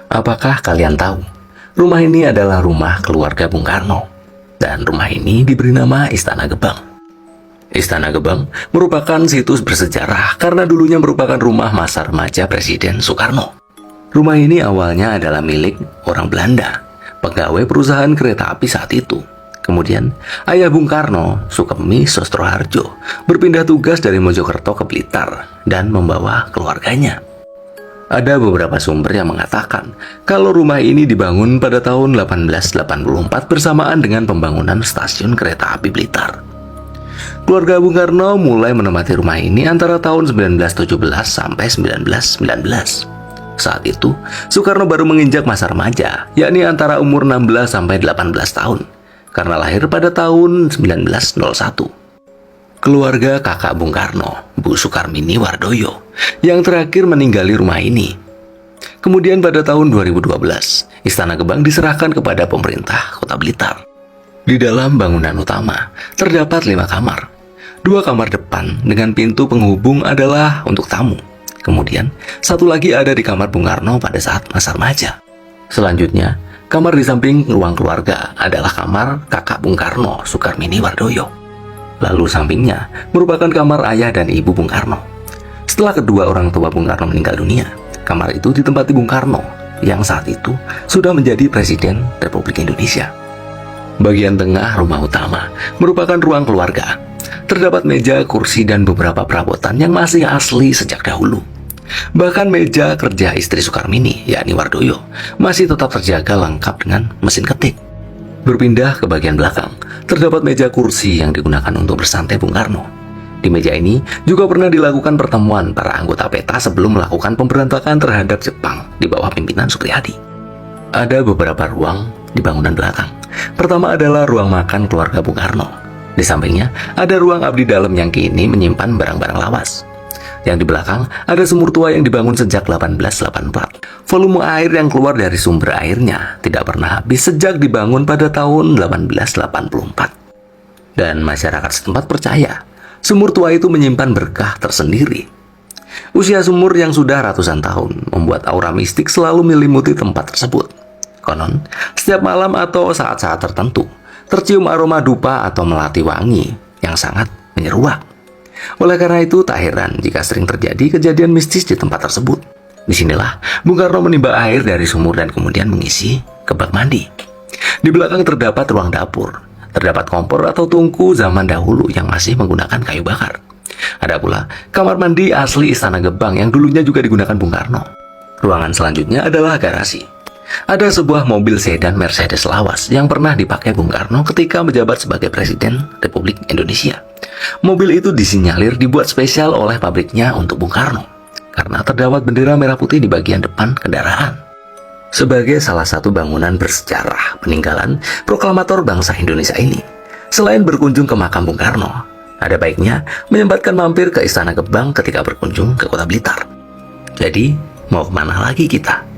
Apakah kalian tahu, rumah ini adalah rumah keluarga Bung Karno, dan rumah ini diberi nama Istana Gebang. Istana Gebang merupakan situs bersejarah karena dulunya merupakan rumah masa remaja Presiden Soekarno. Rumah ini awalnya adalah milik orang Belanda, pegawai perusahaan kereta api saat itu. Kemudian, ayah Bung Karno, Sukemi Sostroharjo, berpindah tugas dari Mojokerto ke Blitar dan membawa keluarganya. Ada beberapa sumber yang mengatakan kalau rumah ini dibangun pada tahun 1884 bersamaan dengan pembangunan stasiun kereta api Blitar. Keluarga Bung Karno mulai menempati rumah ini antara tahun 1917 sampai 1919. Saat itu, Soekarno baru menginjak masa remaja, yakni antara umur 16 sampai 18 tahun, karena lahir pada tahun 1901. Keluarga kakak Bung Karno, Bu Sukarmini Wardoyo, yang terakhir meninggali rumah ini. Kemudian pada tahun 2012, Istana Gebang diserahkan kepada pemerintah Kota Blitar. Di dalam bangunan utama, terdapat 5 kamar. 2 kamar depan dengan pintu penghubung adalah untuk tamu. Kemudian, 1 lagi ada di kamar Bung Karno pada saat masa remaja. Selanjutnya, kamar di samping ruang keluarga adalah kamar kakak Bung Karno, Sukarmini Wardoyo. Lalu sampingnya merupakan kamar ayah dan ibu Bung Karno. Setelah kedua orang tua Bung Karno meninggal dunia, kamar itu ditempati Bung Karno yang saat itu sudah menjadi Presiden Republik Indonesia. Bagian tengah rumah utama merupakan ruang keluarga. Terdapat meja, kursi, dan beberapa perabotan yang masih asli sejak dahulu. Bahkan meja kerja istri Sukarmini, yakni Wardoyo, masih tetap terjaga lengkap dengan mesin ketik. Berpindah ke bagian belakang, terdapat meja kursi yang digunakan untuk bersantai Bung Karno. Di meja ini juga pernah dilakukan pertemuan para anggota PETA sebelum melakukan pemberontakan terhadap Jepang di bawah pimpinan Supriyadi. Ada beberapa ruang di bangunan belakang. Pertama adalah ruang makan keluarga Bung Karno. Di sampingnya ada ruang abdi dalam yang kini menyimpan barang-barang lawas. Yang di belakang ada sumur tua yang dibangun sejak 1884. Volume air yang keluar dari sumber airnya tidak pernah habis sejak dibangun pada tahun 1884. Dan masyarakat setempat percaya sumur tua itu menyimpan berkah tersendiri. Usia sumur yang sudah ratusan tahun membuat aura mistik selalu menyelimuti tempat tersebut. Konon, setiap malam atau saat-saat tertentu tercium aroma dupa atau melati wangi yang sangat menyeruak. Oleh karena itu, tak heran jika sering terjadi kejadian mistis di tempat tersebut. Disinilah Bung Karno menimba air dari sumur dan kemudian mengisi ke bak mandi. Di belakang terdapat ruang dapur. Terdapat kompor atau tungku zaman dahulu yang masih menggunakan kayu bakar. Ada pula kamar mandi asli Istana Gebang yang dulunya juga digunakan Bung Karno. Ruangan selanjutnya adalah garasi. Ada sebuah mobil sedan Mercedes lawas yang pernah dipakai Bung Karno ketika menjabat sebagai Presiden Republik Indonesia. Mobil itu disinyalir dibuat spesial oleh pabriknya untuk Bung Karno karena terdapat bendera merah putih di bagian depan kendaraan. Sebagai salah satu bangunan bersejarah peninggalan proklamator bangsa Indonesia ini, selain berkunjung ke makam Bung Karno, ada baiknya menyempatkan mampir ke Istana Gebang ketika berkunjung ke Kota Blitar. Jadi, mau kemana lagi kita?